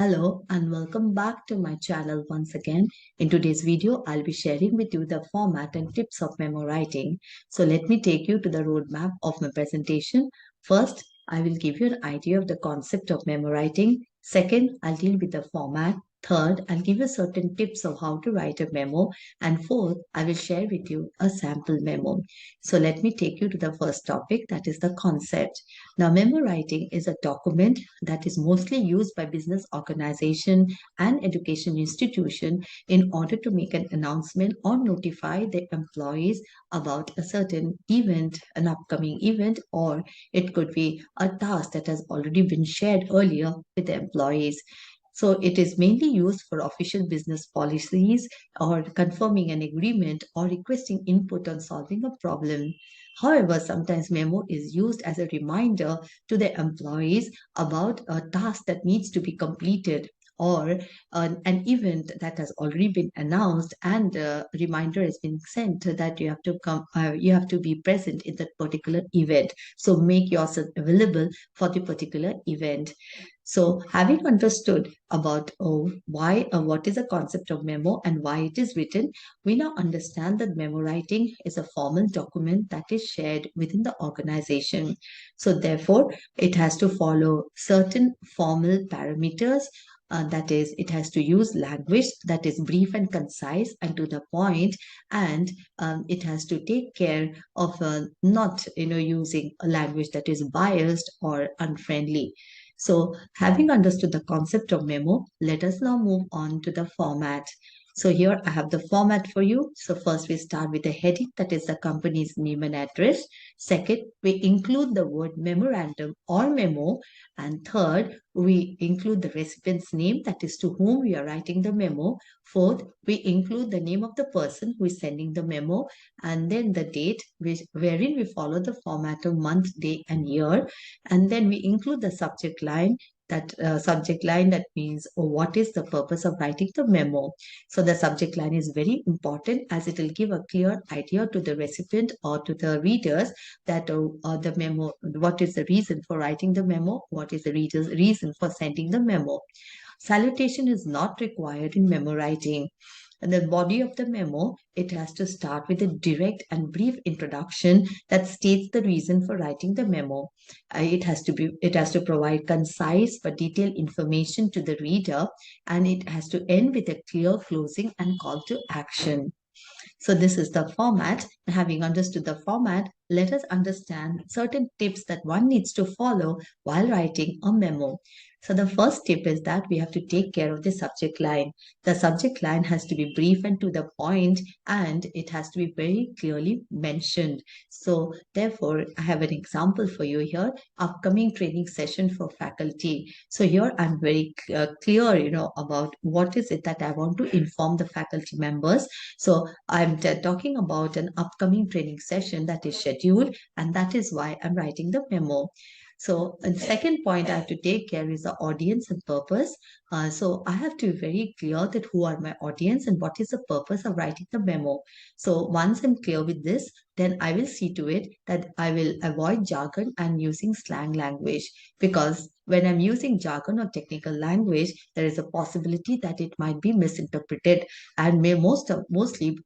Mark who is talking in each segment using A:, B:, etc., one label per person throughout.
A: Hello and welcome back to my channel once again. In today's video, I'll be sharing with you the format and tips of memo writing. So let me take you to the roadmap of my presentation. First, I will give you an idea of the concept of memo writing. Second, I'll deal with the format. Third, I'll give you certain tips of how to write a memo. And fourth, I will share with you a sample memo. So let me take you to the first topic, that is the concept. Now, memo writing is a document that is mostly used by business organization and education institution in order to make an announcement or notify their employees about a certain event, an upcoming event, or it could be a task that has already been shared earlier with the employees. So it is mainly used for official business policies or confirming an agreement or requesting input on solving a problem. However, sometimes memo is used as a reminder to the employees about a task that needs to be completed or an event that has already been announced and a reminder has been sent that you have to come you have to be present in that particular event, so make yourself available for the particular event. So, having understood about why what is the concept of memo and why it is written, we now understand that memo writing is a formal document that is shared within the organization. So, therefore, it has to follow certain formal parameters. That is, it has to use language that is brief and concise and to the point, and it has to take care of not, using a language that is biased or unfriendly. So, having understood the concept of memo, let us now move on to the format. So, here I have the format for you. So, first we start with the heading, that is the company's name and address. Second, we include the word memorandum or memo. And third, we include the recipient's name, that is to whom we are writing the memo. Fourth, we include the name of the person who is sending the memo, and then the date, wherein we follow the format of month, day, and year. And then we include the subject line that means, what is the purpose of writing the memo. So the subject line is very important as it will give a clear idea to the recipient or to the readers that the memo, what is the reason for writing the memo, what is the reader's reason for sending the memo. Salutation is not required in memo writing. And the body of the memo, it has to start with a direct and brief introduction that states the reason for writing the memo. It has to provide concise but detailed information to the reader, and it has to end with a clear closing and call to action. So this is the format. Having understood the format, let us understand certain tips that one needs to follow while writing a memo. So the first tip is that we have to take care of the subject line. The subject line has to be brief and to the point, and it has to be very clearly mentioned. So therefore, I have an example for you here, upcoming training session for faculty. So here I'm very clear, about what is it that I want to inform the faculty members. So I'm talking about an upcoming training session that is scheduled, and that is why I'm writing the memo. So, the second point I have to take care is the audience and purpose. So, I have to be very clear that who are my audience and what is the purpose of writing the memo. So, once I'm clear with this, then I will see to it that I will avoid jargon and using slang language, because when I'm using jargon or technical language, there is a possibility that it might be misinterpreted, and mostly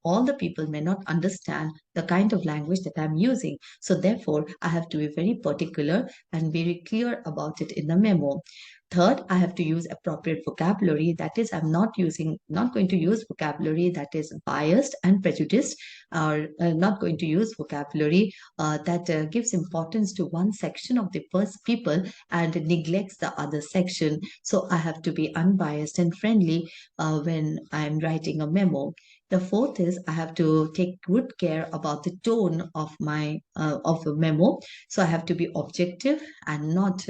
A: all the people may not understand the kind of language that I'm using. So therefore, I have to be very particular and very clear about it in the memo. Third, I have to use appropriate vocabulary. That is, not going to use vocabulary that is biased and prejudiced, or not going to use vocabulary that gives importance to one section of the first people and neglects the other section. So I have to be unbiased and friendly when I'm writing a memo. The fourth is I have to take good care about the tone of my of a memo. So I have to be objective and not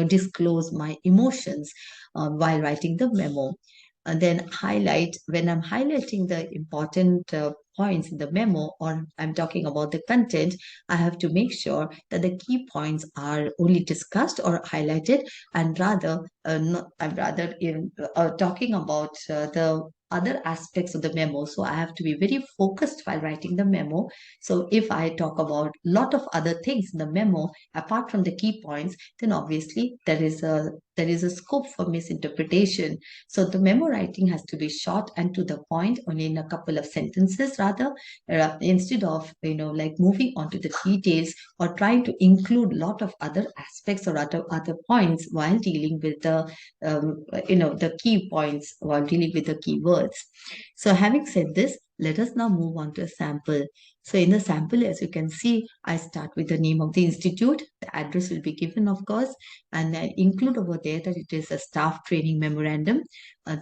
A: disclose my emotions while writing the memo. And then highlight, when I'm highlighting the important points in the memo, or I'm talking about the content, I have to make sure that the key points are only discussed or highlighted, and rather not I'm rather in talking about the other aspects of the memo. So I have to be very focused while writing the memo. So if I talk about a lot of other things in the memo apart from the key points, then obviously there is a scope for misinterpretation. So the memo writing has to be short and to the point, only in a couple of sentences rather, instead of like moving on to the details or trying to include a lot of other aspects or other points while dealing with the key points, while dealing with the keywords. So having said this, let us now move on to a sample. So in the sample, as you can see, I start with the name of the institute. The address will be given, of course, and I include over there that it is a staff training memorandum.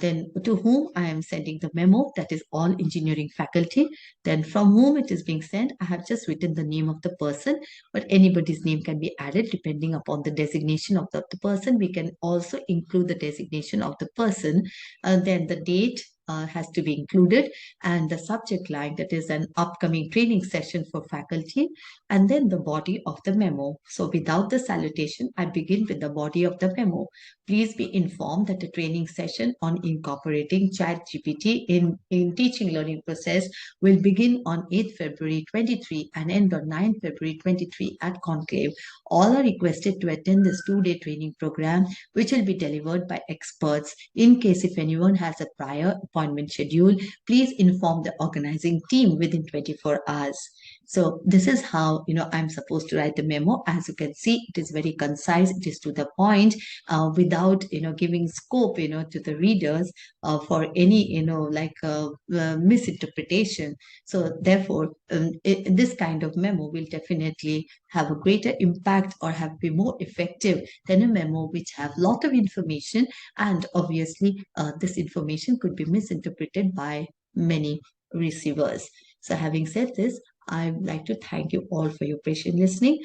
A: Then to whom I am sending the memo, that is all engineering faculty. Then from whom it is being sent, I have just written the name of the person, but anybody's name can be added depending upon the designation of the person. We can also include the designation of the person. Then the date has to be included, and the subject line, that is an upcoming training session for faculty, and then the body of the memo. So without the salutation, I begin with the body of the memo. Please be informed that the training session on incorporating ChatGPT in teaching learning process will begin on 8th February 23 and end on 9th February 23 at Conclave. All are requested to attend this 2-day training program, which will be delivered by experts. In case if anyone has a prior appointment schedule, please inform the organizing team within 24 hours. So this is how I'm supposed to write the memo. As you can see, it is very concise. It is to the point, without giving scope to the readers for any misinterpretation. So therefore, this kind of memo will definitely have a greater impact or have be more effective than a memo which have lot of information, and obviously this information could be misinterpreted by many receivers. So having said this, I'd like to thank you all for your patient listening.